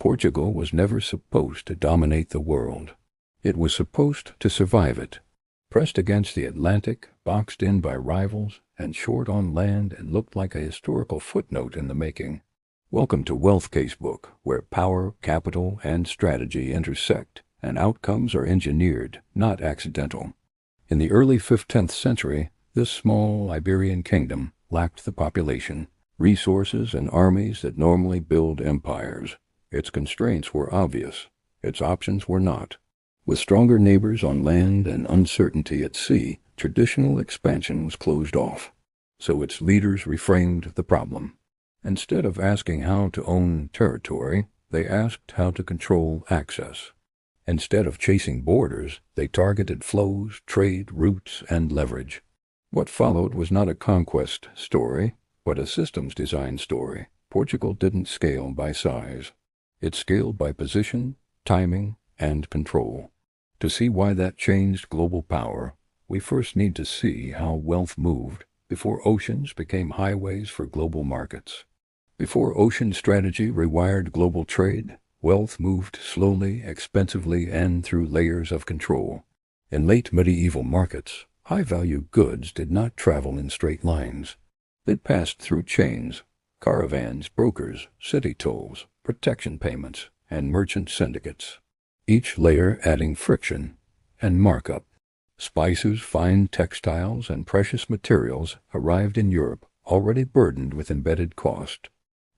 Portugal was never supposed to dominate the world. It was supposed to survive it. Pressed against the Atlantic, boxed in by rivals, and short on land, and looked like a historical footnote in the making. Welcome to Wealth Casebook, where power, capital, and strategy intersect, and outcomes are engineered, not accidental. In the early 15th century, this small Iberian kingdom lacked the population, resources, and armies that normally build empires. Its constraints were obvious. Its options were not. With stronger neighbors on land and uncertainty at sea, traditional expansion was closed off. So its leaders reframed the problem. Instead of asking how to own territory, they asked how to control access. Instead of chasing borders, they targeted flows, trade, routes, and leverage. What followed was not a conquest story, but a systems design story. Portugal didn't scale by size. It scaled by position, timing, and control. To see why that changed global power, we first need to see how wealth moved before oceans became highways for global markets. Before ocean strategy rewired global trade, wealth moved slowly, expensively, and through layers of control. In late medieval markets, high-value goods did not travel in straight lines. They passed through chains, caravans, brokers, city tolls, protection payments, and merchant syndicates, each layer adding friction and markup. Spices, fine textiles, and precious materials arrived in Europe already burdened with embedded cost.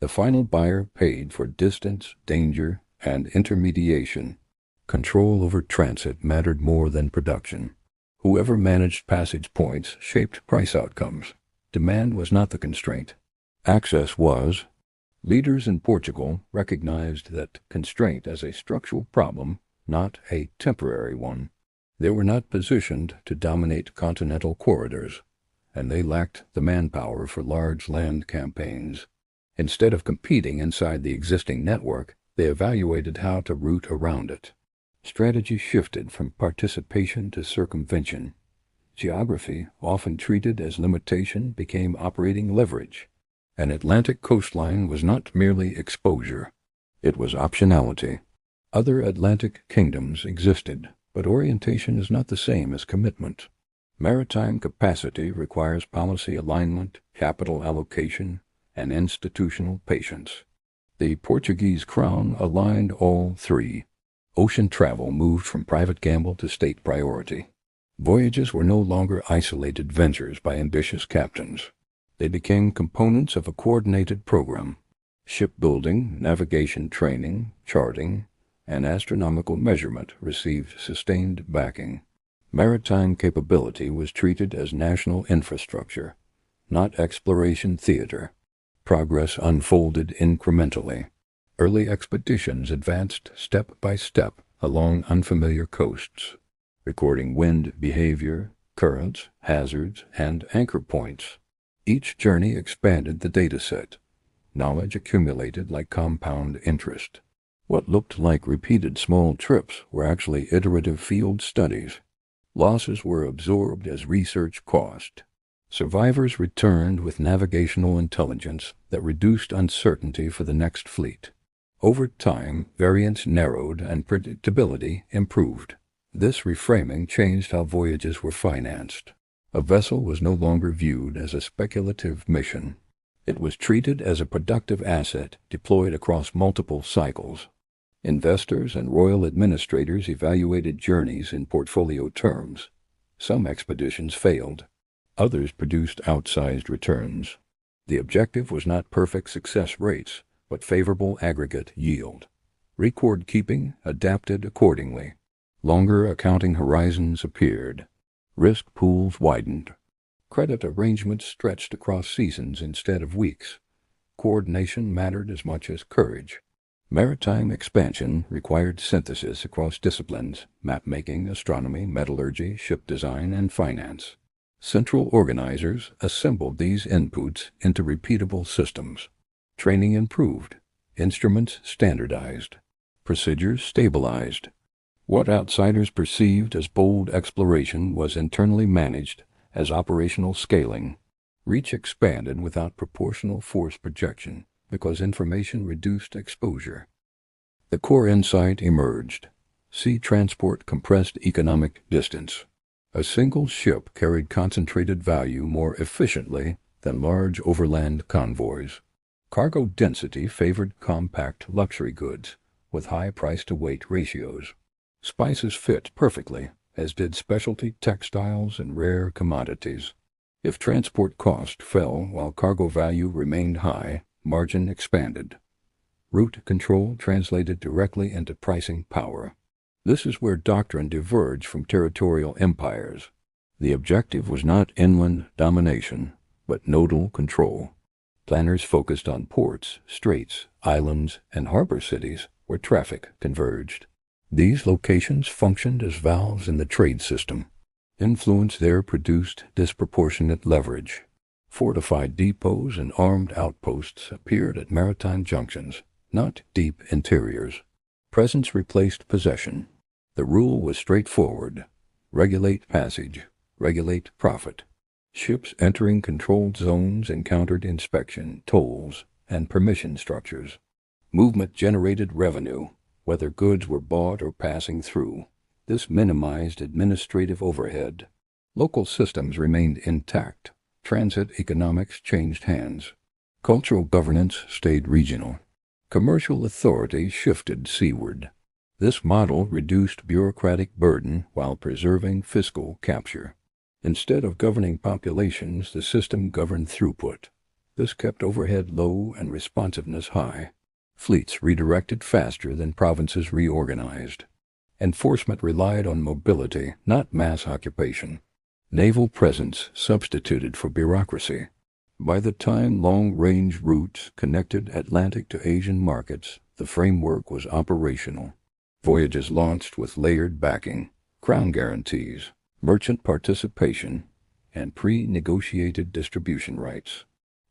The final buyer paid for distance, danger, and intermediation. Control over transit mattered more than production. Whoever managed passage points shaped price outcomes. Demand was not the constraint. Access was. Leaders in Portugal recognized that constraint as a structural problem, not a temporary one. They were not positioned to dominate continental corridors, and they lacked the manpower for large land campaigns. Instead of competing inside the existing network, they evaluated how to route around it. Strategy shifted from participation to circumvention. Geography, often treated as limitation, became operating leverage. An Atlantic coastline was not merely exposure. It was optionality. Other Atlantic kingdoms existed, but orientation is not the same as commitment. Maritime capacity requires policy alignment, capital allocation, and institutional patience. The Portuguese crown aligned all three. Ocean travel moved from private gamble to state priority. Voyages were no longer isolated ventures by ambitious captains. They became components of a coordinated program. Shipbuilding, navigation training, charting, and astronomical measurement received sustained backing. Maritime capability was treated as national infrastructure, not exploration theater. Progress unfolded incrementally. Early expeditions advanced step by step along unfamiliar coasts, recording wind behavior, currents, hazards, and anchor points. Each journey expanded the data set. Knowledge accumulated like compound interest. What looked like repeated small trips were actually iterative field studies. Losses were absorbed as research cost. Survivors returned with navigational intelligence that reduced uncertainty for the next fleet. Over time, variance narrowed and predictability improved. This reframing changed how voyages were financed. A vessel was no longer viewed as a speculative mission. It was treated as a productive asset deployed across multiple cycles. Investors and royal administrators evaluated journeys in portfolio terms. Some expeditions failed. Others produced outsized returns. The objective was not perfect success rates, but favorable aggregate yield. Record keeping adapted accordingly. Longer accounting horizons appeared. Risk pools widened. Credit arrangements stretched across seasons instead of weeks. Coordination mattered as much as courage. Maritime expansion required synthesis across disciplines: mapmaking, astronomy, metallurgy, ship design, and finance. Central organizers assembled these inputs into repeatable systems. Training improved. Instruments standardized. Procedures stabilized. What outsiders perceived as bold exploration was internally managed as operational scaling. Reach expanded without proportional force projection because information reduced exposure. The core insight emerged. Sea transport compressed economic distance. A single ship carried concentrated value more efficiently than large overland convoys. Cargo density favored compact luxury goods with high price-to-weight ratios. Spices fit perfectly, as did specialty textiles and rare commodities. If transport cost fell while cargo value remained high, margin expanded. Route control translated directly into pricing power. This is where doctrine diverged from territorial empires. The objective was not inland domination, but nodal control. Planners focused on ports, straits, islands, and harbor cities where traffic converged. These locations functioned as valves in the trade system. Influence there produced disproportionate leverage. Fortified depots and armed outposts appeared at maritime junctions, not deep interiors. Presence replaced possession. The rule was straightforward: regulate passage, regulate profit. Ships entering controlled zones encountered inspection, tolls, and permission structures. Movement generated revenue, whether goods were bought or passing through. This minimized administrative overhead. Local systems remained intact. Transit economics changed hands. Cultural governance stayed regional. Commercial authority shifted seaward. This model reduced bureaucratic burden while preserving fiscal capture. Instead of governing populations, the system governed throughput. This kept overhead low and responsiveness high. Fleets redirected faster than provinces reorganized. Enforcement relied on mobility, not mass occupation. Naval presence substituted for bureaucracy. By the time long-range routes connected Atlantic to Asian markets, the framework was operational. Voyages launched with layered backing, crown guarantees, merchant participation, and pre-negotiated distribution rights.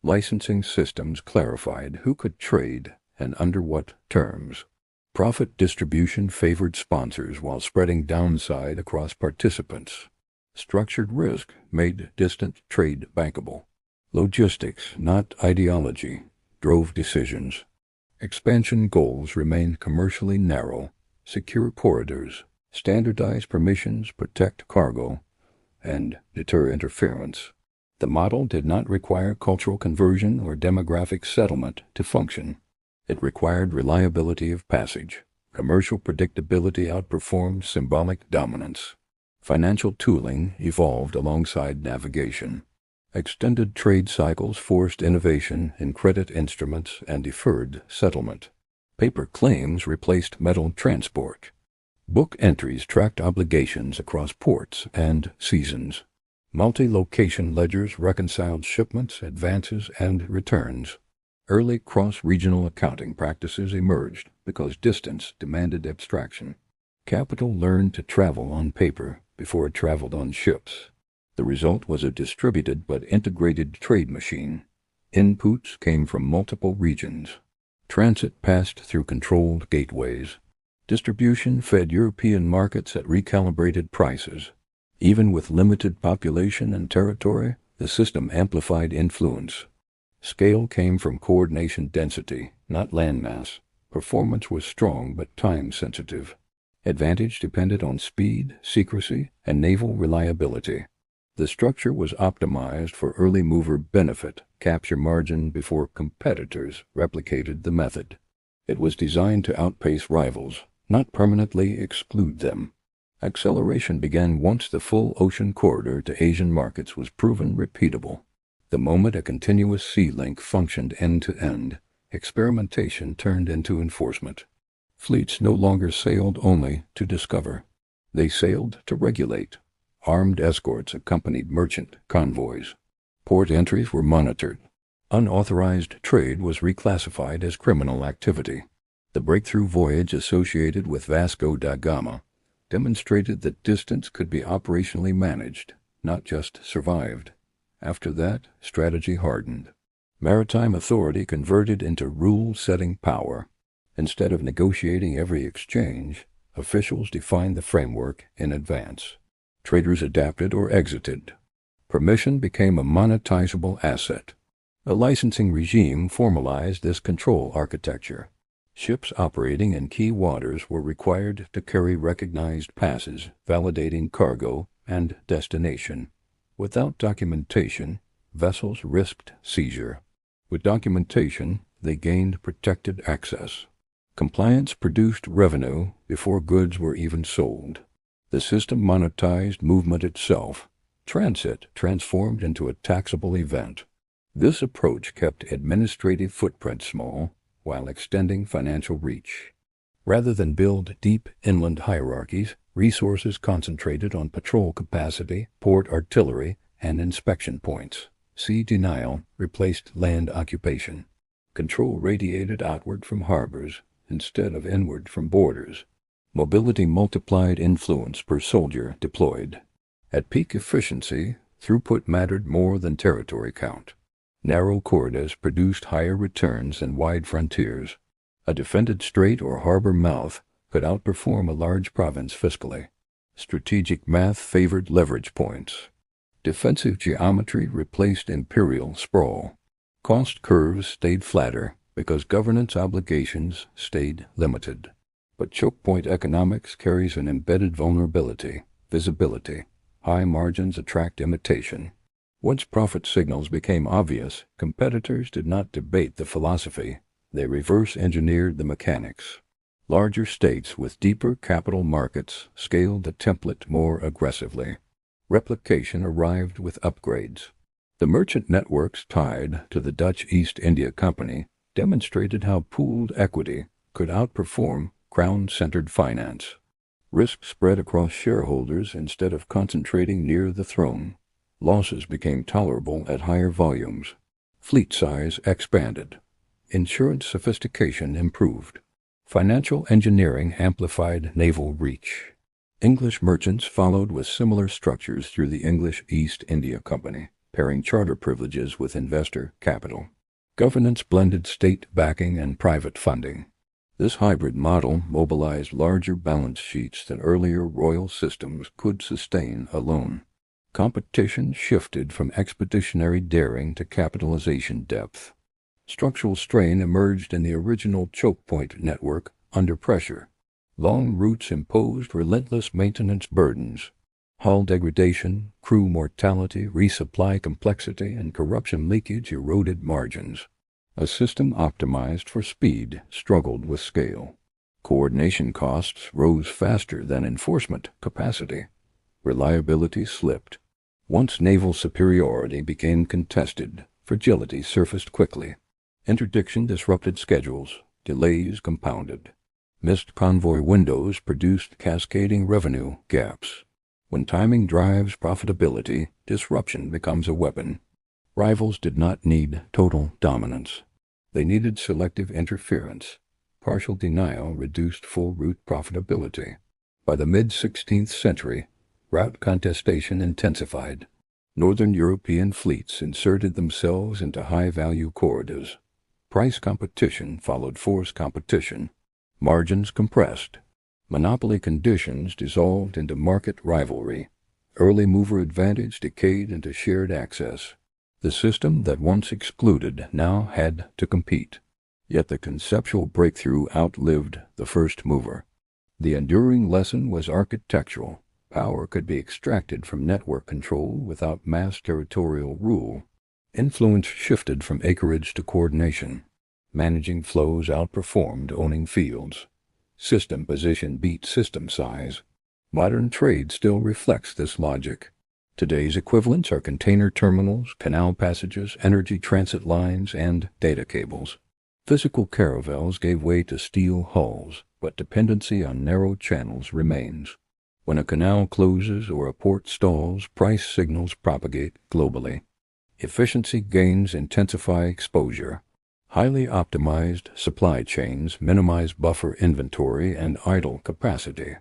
Licensing systems clarified who could trade and under what terms. Profit distribution favored sponsors while spreading downside across participants. Structured risk made distant trade bankable. Logistics, not ideology, drove decisions. Expansion goals remained commercially narrow: secure corridors, standardize permissions, protect cargo, and deter interference. The model did not require cultural conversion or demographic settlement to function. It required reliability of passage. Commercial predictability outperformed symbolic dominance. Financial tooling evolved alongside navigation. Extended trade cycles forced innovation in credit instruments and deferred settlement. Paper claims replaced metal transport. Book entries tracked obligations across ports and seasons. Multi-location ledgers reconciled shipments, advances, and returns. Early cross-regional accounting practices emerged because distance demanded abstraction. Capital learned to travel on paper before it traveled on ships. The result was a distributed but integrated trade machine. Inputs came from multiple regions. Transit passed through controlled gateways. Distribution fed European markets at recalibrated prices. Even with limited population and territory, the system amplified influence. Scale came from coordination density, not landmass. Performance was strong but time-sensitive. Advantage depended on speed, secrecy, and naval reliability. The structure was optimized for early mover benefit, capture margin before competitors replicated the method. It was designed to outpace rivals, not permanently exclude them. Acceleration began once the full ocean corridor to Asian markets was proven repeatable. The moment a continuous sea link functioned end-to-end, experimentation turned into enforcement. Fleets no longer sailed only to discover. They sailed to regulate. Armed escorts accompanied merchant convoys. Port entries were monitored. Unauthorized trade was reclassified as criminal activity. The breakthrough voyage associated with Vasco da Gama demonstrated that distance could be operationally managed, not just survived. After that, strategy hardened. Maritime authority converted into rule-setting power. Instead of negotiating every exchange, officials defined the framework in advance. Traders adapted or exited. Permission became a monetizable asset. A licensing regime formalized this control architecture. Ships operating in key waters were required to carry recognized passes validating cargo and destination. Without documentation, vessels risked seizure. With documentation, they gained protected access. Compliance produced revenue before goods were even sold. The system monetized movement itself. Transit transformed into a taxable event. This approach kept administrative footprint small while extending financial reach. Rather than build deep inland hierarchies, resources concentrated on patrol capacity, port artillery, and inspection points. Sea denial replaced land occupation. Control radiated outward from harbors instead of inward from borders. Mobility multiplied influence per soldier deployed. At peak efficiency, throughput mattered more than territory count. Narrow corridors produced higher returns than wide frontiers. A defended strait or harbor mouth could outperform a large province fiscally. Strategic math favored leverage points. Defensive geometry replaced imperial sprawl. Cost curves stayed flatter because governance obligations stayed limited. But chokepoint economics carries an embedded vulnerability, visibility. High margins attract imitation. Once profit signals became obvious, competitors did not debate the philosophy. They reverse-engineered the mechanics. Larger states with deeper capital markets scaled the template more aggressively. Replication arrived with upgrades. The merchant networks tied to the Dutch East India Company demonstrated how pooled equity could outperform crown-centered finance. Risk spread across shareholders instead of concentrating near the throne. Losses became tolerable at higher volumes. Fleet size expanded. Insurance sophistication improved. Financial engineering amplified naval reach. English merchants followed with similar structures through the English East India Company, pairing charter privileges with investor capital. Governance blended state backing and private funding. This hybrid model mobilized larger balance sheets than earlier royal systems could sustain alone. Competition shifted from expeditionary daring to capitalization depth. Structural strain emerged in the original chokepoint network under pressure. Long routes imposed relentless maintenance burdens. Hull degradation, crew mortality, resupply complexity, and corruption leakage eroded margins. A system optimized for speed struggled with scale. Coordination costs rose faster than enforcement capacity. Reliability slipped. Once naval superiority became contested, fragility surfaced quickly. Interdiction disrupted schedules. Delays compounded. Missed convoy windows produced cascading revenue gaps. When timing drives profitability, disruption becomes a weapon. Rivals did not need total dominance. They needed selective interference. Partial denial reduced full route profitability. By the mid-16th century, route contestation intensified. Northern European fleets inserted themselves into high-value corridors. Price competition followed force competition. Margins compressed. Monopoly conditions dissolved into market rivalry. Early mover advantage decayed into shared access. The system that once excluded now had to compete. Yet the conceptual breakthrough outlived the first mover. The enduring lesson was architectural. Power could be extracted from network control without mass territorial rule. Influence shifted from acreage to coordination. Managing flows outperformed owning fields. System position beat system size. Modern trade still reflects this logic. Today's equivalents are container terminals, canal passages, energy transit lines, and data cables. Physical caravels gave way to steel hulls, but dependency on narrow channels remains. When a canal closes or a port stalls, price signals propagate globally. Efficiency gains intensify exposure. Highly optimized supply chains minimize buffer inventory and idle capacity.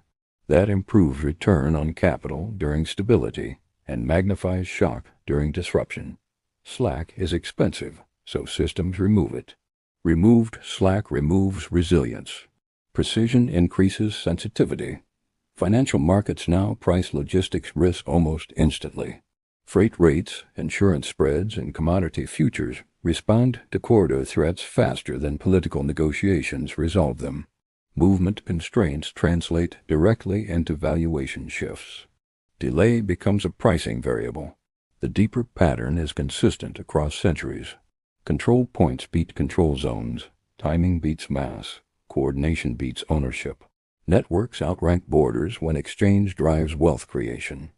That improves return on capital during stability and magnifies shock during disruption. Slack is expensive, so systems remove it. Removed slack removes resilience. Precision increases sensitivity. Financial markets now price logistics risk almost instantly. Freight rates, insurance spreads, and commodity futures respond to corridor threats faster than political negotiations resolve them. Movement constraints translate directly into valuation shifts. Delay becomes a pricing variable. The deeper pattern is consistent across centuries. Control points beat control zones. Timing beats mass. Coordination beats ownership. Networks outrank borders when exchange drives wealth creation.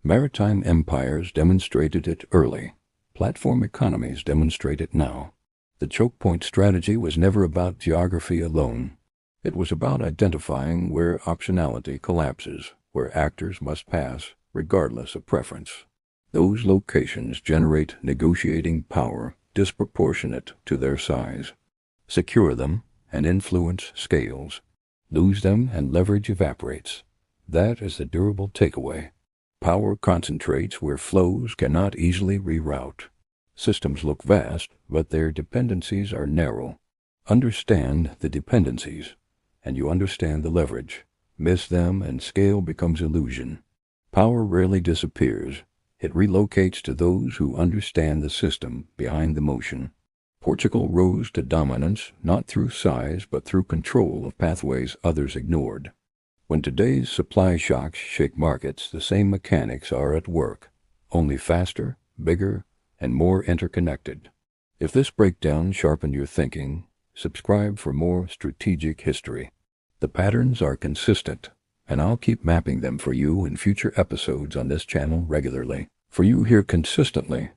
Maritime empires demonstrated it early. Platform economies demonstrate it now. The choke point strategy was never about geography alone. It was about identifying where optionality collapses, where actors must pass, regardless of preference. Those locations generate negotiating power disproportionate to their size. Secure them, and influence scales. Lose them, and leverage evaporates. That is the durable takeaway. Power concentrates where flows cannot easily reroute. Systems look vast, but their dependencies are narrow. Understand the dependencies, and you understand the leverage. Miss them, and scale becomes illusion. Power rarely disappears. It relocates to those who understand the system behind the motion. Portugal rose to dominance not through size but through control of pathways others ignored. When today's supply shocks shake markets, the same mechanics are at work, only faster, bigger, and more interconnected. If this breakdown sharpened your thinking, subscribe for more strategic history. The patterns are consistent, and I'll keep mapping them for you in future episodes on this channel regularly. For you here consistently,